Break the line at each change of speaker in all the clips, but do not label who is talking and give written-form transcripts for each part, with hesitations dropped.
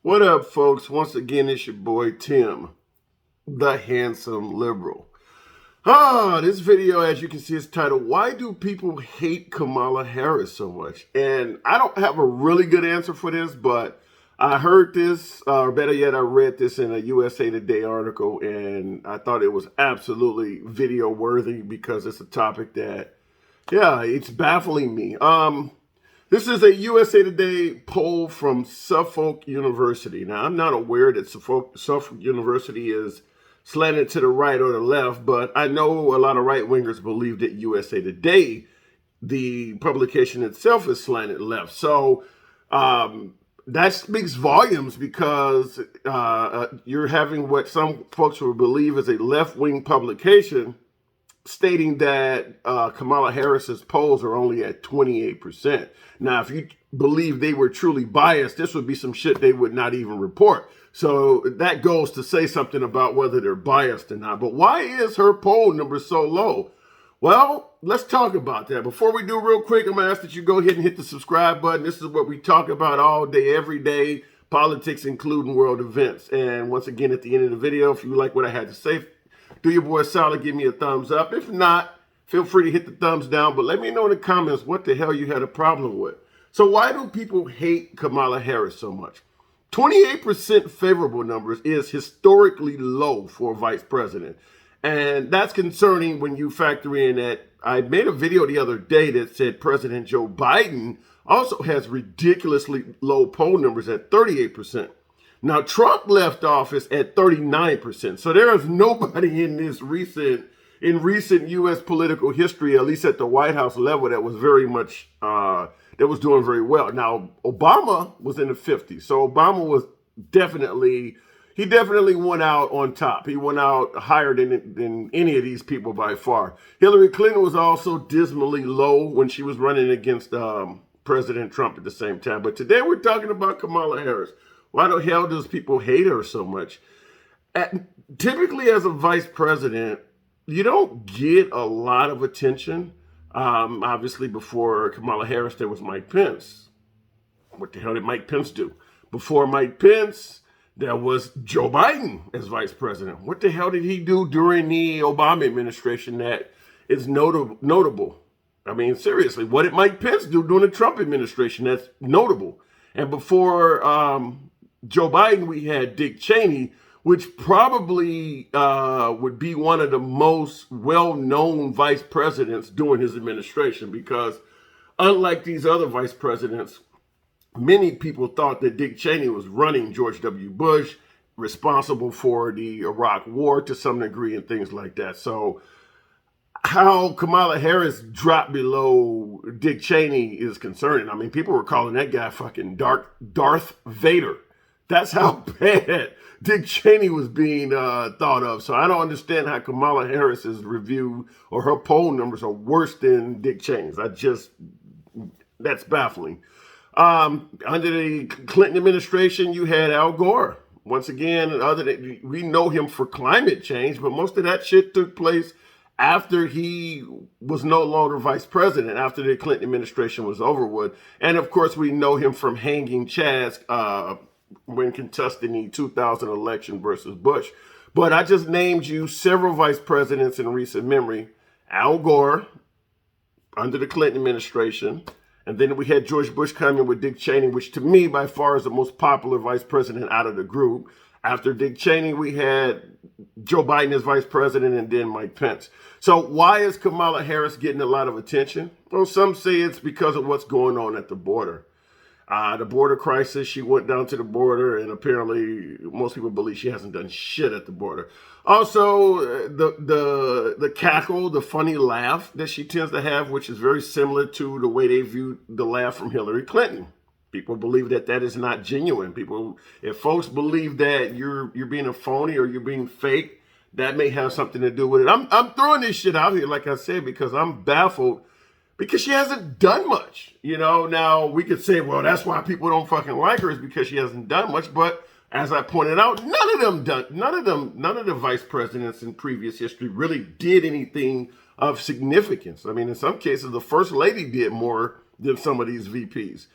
What up, folks? Once again, it's your boy Tim, the handsome liberal. This video, as you can see, is titled, Why Do People Hate Kamala Harris So Much? And I don't have a really good answer for this, but I heard this, or better yet, I read this in a USA Today article, and I thought it was absolutely video worthy because it's a topic that, it's baffling me. This is a USA Today poll from Suffolk University. Now, I'm not aware that Suffolk University is slanted to the right or the left, but I know a lot of right-wingers believe that USA Today, the publication itself, is slanted left. So that speaks volumes because you're having what some folks will believe is a left-wing publication stating that Kamala Harris's polls are only at 28%. Now, if you believe they were truly biased, this would be some shit they would not even report. So that goes to say something about whether they're biased or not. But why is her poll number so low? Well, let's talk about that. Before we do, real quick, I'm going to ask that you go ahead and hit the subscribe button. This is what we talk about all day, every day, politics, including world events. And once again, at the end of the video, if you like what I had to say, do your boy a solid, give me a thumbs up. If not, feel free to hit the thumbs down, but let me know in the comments what the hell you had a problem with. So why do people hate Kamala Harris so much? 28% favorable numbers is historically low for a vice president. And that's concerning when you factor in that I made a video the other day that said President Joe Biden also has ridiculously low poll numbers at 38%. Now, Trump left office at 39%. So there is nobody in recent U.S. political history, at least at the White House level, that was that was doing very well. Now, Obama was in the 50s. So Obama was definitely won out on top. He went out higher than any of these people by far. Hillary Clinton was also dismally low when she was running against President Trump at the same time. But today we're talking about Kamala Harris. Why the hell does people hate her so much? Typically, as a vice president, you don't get a lot of attention. Obviously, before Kamala Harris, there was Mike Pence. What the hell did Mike Pence do? Before Mike Pence, there was Joe Biden as vice president. What the hell did he do during the Obama administration that is notable? I mean, seriously, what did Mike Pence do during the Trump administration that's notable? And before Joe Biden, we had Dick Cheney, which probably would be one of the most well-known vice presidents during his administration, because unlike these other vice presidents, many people thought that Dick Cheney was running George W. Bush, responsible for the Iraq War to some degree and things like that. So how Kamala Harris dropped below Dick Cheney is concerning. I mean, people were calling that guy fucking Darth Vader. That's how bad Dick Cheney was being thought of. So I don't understand how Kamala Harris's review or her poll numbers are worse than Dick Cheney's. That's baffling. Under the Clinton administration, you had Al Gore. Once again, we know him for climate change, but most of that shit took place after he was no longer vice president, after the Clinton administration was over with. And of course, we know him from hanging Chaz when contesting the 2000 election versus Bush. But I just named you several vice presidents in recent memory. Al Gore, under the Clinton administration. And then we had George Bush come in with Dick Cheney, which to me, by far, is the most popular vice president out of the group. After Dick Cheney, we had Joe Biden as vice president and then Mike Pence. So why is Kamala Harris getting a lot of attention? Well, some say it's because of what's going on at the border. The border crisis, she went down to the border, and apparently most people believe she hasn't done shit at the border. Also, the cackle, the funny laugh that she tends to have, which is very similar to the way they view the laugh from Hillary Clinton. People believe that is not genuine. If folks believe that you're being a phony or you're being fake, that may have something to do with it. I'm throwing this shit out here, like I said, because I'm baffled. Because she hasn't done much, Now we could say, well, that's why people don't fucking like her, is because she hasn't done much. But as I pointed out, none of the vice presidents in previous history really did anything of significance. I mean, in some cases, the first lady did more than some of these VPs.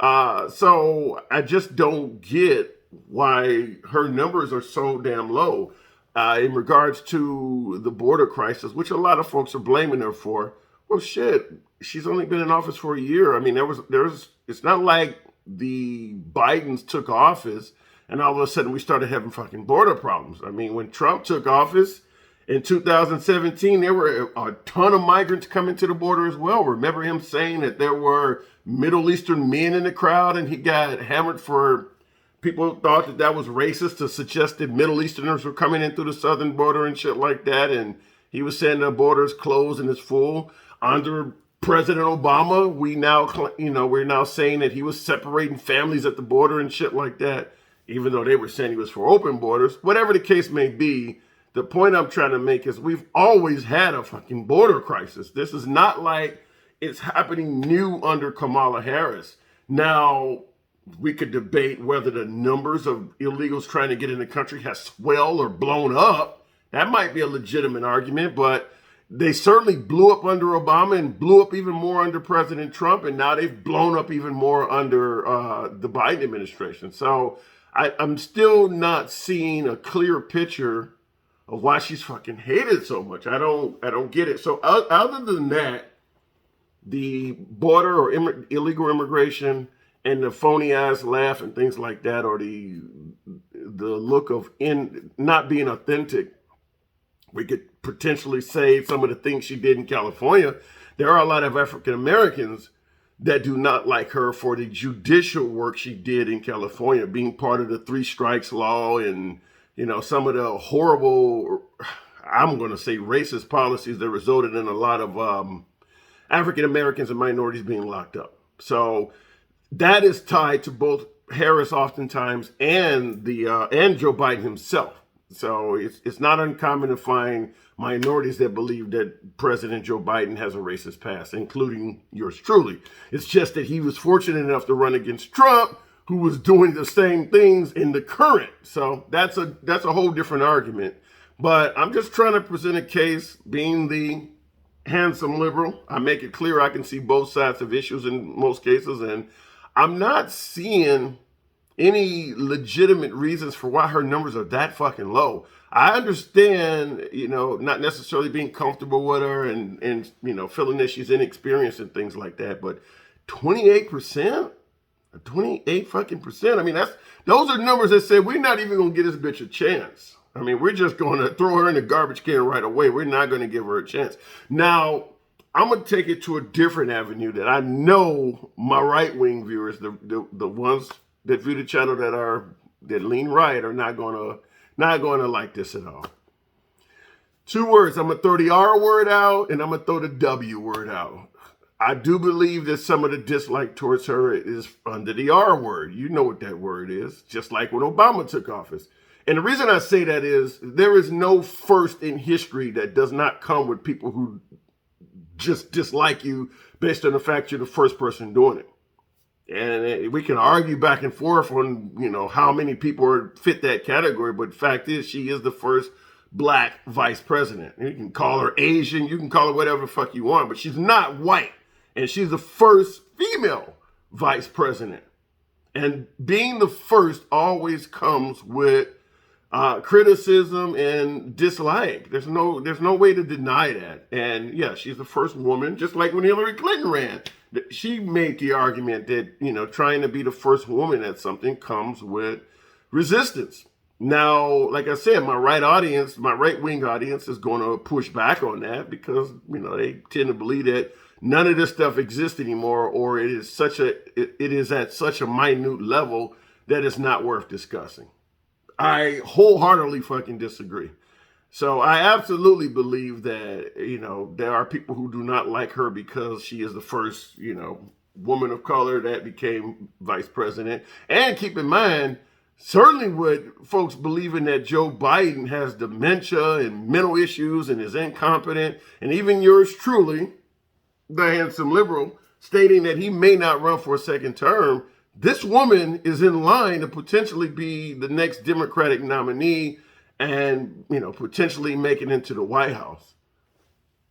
So I just don't get why her numbers are so damn low. In regards to the border crisis, which a lot of folks are blaming her for, well, shit, she's only been in office for a year. I mean, it's not like the Bidens took office and all of a sudden we started having fucking border problems. I mean, when Trump took office in 2017, there were a ton of migrants coming to the border as well. Remember him saying that there were Middle Eastern men in the crowd, and he got hammered for people thought that that was racist to suggest that Middle Easterners were coming in through the southern border and shit like that. And he was saying the border is closed and it's full. Under President Obama, we're now saying that he was separating families at the border and shit like that, even though they were saying he was for open borders. Whatever the case may be, the point I'm trying to make is we've always had a fucking border crisis. This is not like it's happening new under Kamala Harris. Now, we could debate whether the numbers of illegals trying to get in the country has swelled or blown up. That might be a legitimate argument, but they certainly blew up under Obama and blew up even more under President Trump, and now they've blown up even more under the Biden administration. So I'm still not seeing a clear picture of why she's fucking hated so much. I don't get it. So other than that, the border or illegal immigration and the phony ass laugh and things like that, or the look of not being authentic, we could potentially say some of the things she did in California. There are a lot of African Americans that do not like her for the judicial work she did in California, being part of the 3 strikes law and, some of the horrible, I'm going to say racist policies that resulted in a lot of African Americans and minorities being locked up. So that is tied to both Harris oftentimes and and Joe Biden himself. So it's not uncommon to find minorities that believe that President Joe Biden has a racist past, including yours truly. It's just that he was fortunate enough to run against Trump, who was doing the same things in the current. So that's a whole different argument. But I'm just trying to present a case, being the handsome liberal. I make it clear I can see both sides of issues in most cases, and I'm not seeing any legitimate reasons for why her numbers are that fucking low. I understand, not necessarily being comfortable with her and feeling that she's inexperienced and things like that, but 28%? 28 fucking percent. I mean, those are numbers that say we're not even going to get this bitch a chance. I mean, we're just going to throw her in the garbage can right away. We're not going to give her a chance. Now, I'm going to take it to a different avenue that I know my right-wing viewers, the ones that view the channel that lean right, are not going to like this at all. 2 words. I'm going to throw the R word out and I'm going to throw the W word out. I do believe that some of the dislike towards her is under the R word. You know what that word is, just like when Obama took office. And the reason I say that is there is no first in history that does not come with people who just dislike you based on the fact you're the first person doing it. And we can argue back and forth on, how many people fit that category. But the fact is, she is the first black vice president. You can call her Asian. You can call her whatever the fuck you want. But she's not white. And she's the first female vice president. And being the first always comes with criticism and dislike. There's no way to deny that. And yeah, she's the first woman, just like when Hillary Clinton ran. She made the argument that, trying to be the first woman at something comes with resistance. Now, like I said, my right-wing audience is going to push back on that because, they tend to believe that none of this stuff exists anymore, or it is at such a minute level that it's not worth discussing. I wholeheartedly fucking disagree. So I absolutely believe that, there are people who do not like her because she is the first, woman of color that became vice president. And keep in mind, certainly with folks believing that Joe Biden has dementia and mental issues and is incompetent, and even yours truly, the handsome liberal, stating that he may not run for a second term, this woman is in line to potentially be the next Democratic nominee and, potentially make it into the White House.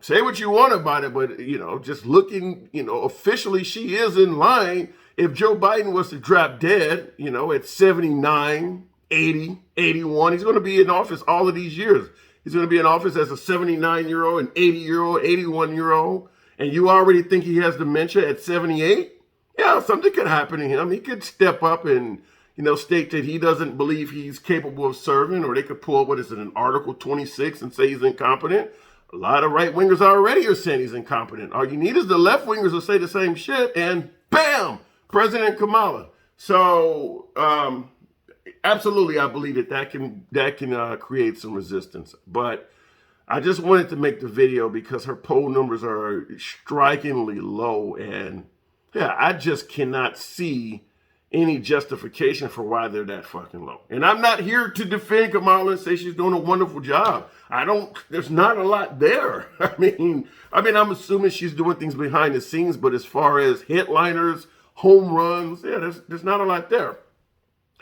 Say what you want about it, but, just looking, officially she is in line. if Joe Biden was to drop dead, you know, at 79, 80, 81, he's going to be in office all of these years. He's going to be in office as a 79-year-old, an 80-year-old, 81-year-old, and you already think he has dementia at 78? Yeah, something could happen to him. He could step up and, you know, state that he doesn't believe he's capable of serving, or they could pull, what is it, an Article 26 and say he's incompetent. A lot of right-wingers already are saying he's incompetent. All you need is the left-wingers to say the same shit, and bam, President Kamala. So, absolutely, I believe that can create some resistance. But I just wanted to make the video because her poll numbers are strikingly low, and yeah, I just cannot see any justification for why they're that fucking low. And I'm not here to defend Kamala and say she's doing a wonderful job. There's not a lot there. I mean, I'm assuming she's doing things behind the scenes, but as far as headliners, home runs, yeah, there's not a lot there.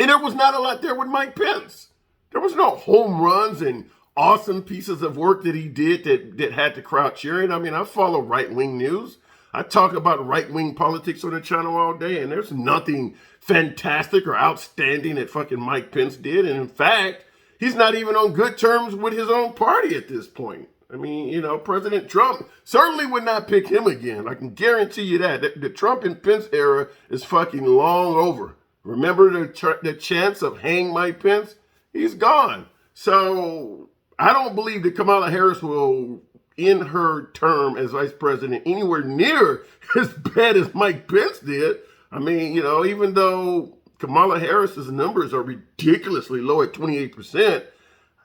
And there was not a lot there with Mike Pence. There was no home runs and awesome pieces of work that he did that had the crowd cheering. I mean, I follow right-wing news. I talk about right-wing politics on the channel all day, and there's nothing fantastic or outstanding that fucking Mike Pence did. And in fact, he's not even on good terms with his own party at this point. I mean, you know, President Trump certainly would not pick him again. I can guarantee you that. The Trump and Pence era is fucking long over. Remember the chance of hang Mike Pence? He's gone. So I don't believe that Kamala Harris will in her term as vice president anywhere near as bad as Mike Pence did. I mean, you know, even though Kamala Harris's numbers are ridiculously low at 28%,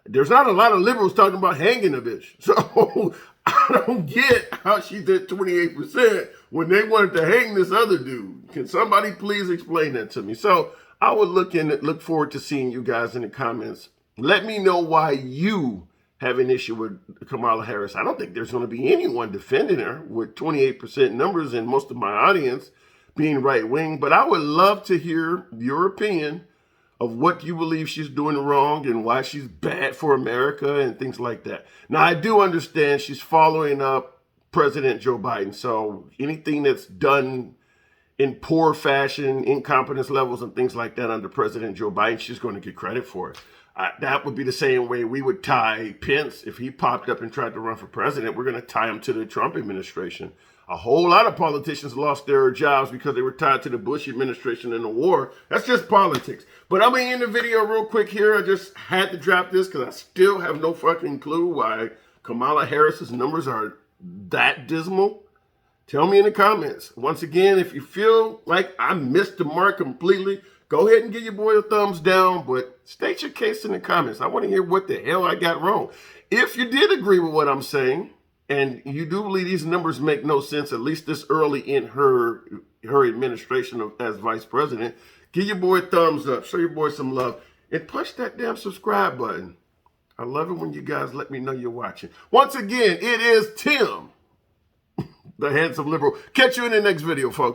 there's not a lot of liberals talking about hanging a bitch. So I don't get how she's at 28% when they wanted to hang this other dude. Can somebody please explain that to me? So I would look forward to seeing you guys in the comments. Let me know why you have an issue with Kamala Harris. I don't think there's going to be anyone defending her with 28% numbers and most of my audience being right-wing. But I would love to hear your opinion of what you believe she's doing wrong and why she's bad for America and things like that. Now, I do understand she's following up President Joe Biden. So anything that's done in poor fashion, incompetence levels and things like that under President Joe Biden, she's going to get credit for it. That would be the same way we would tie Pence. If he popped up and tried to run for president, we're going to tie him to the Trump administration. A whole lot of politicians lost their jobs because they were tied to the Bush administration and the war. That's just politics. But I'm going to end the video real quick here. I just had to drop this because I still have no fucking clue why Kamala Harris's numbers are that dismal. Tell me in the comments. Once again, if you feel like I missed the mark completely, go ahead and give your boy a thumbs down, but state your case in the comments. I want to hear what the hell I got wrong. If you did agree with what I'm saying, and you do believe these numbers make no sense, at least this early in her administration as vice president, give your boy a thumbs up, show your boy some love, and push that damn subscribe button. I love it when you guys let me know you're watching. Once again, it is Tim, the handsome liberal. Catch you in the next video, folks.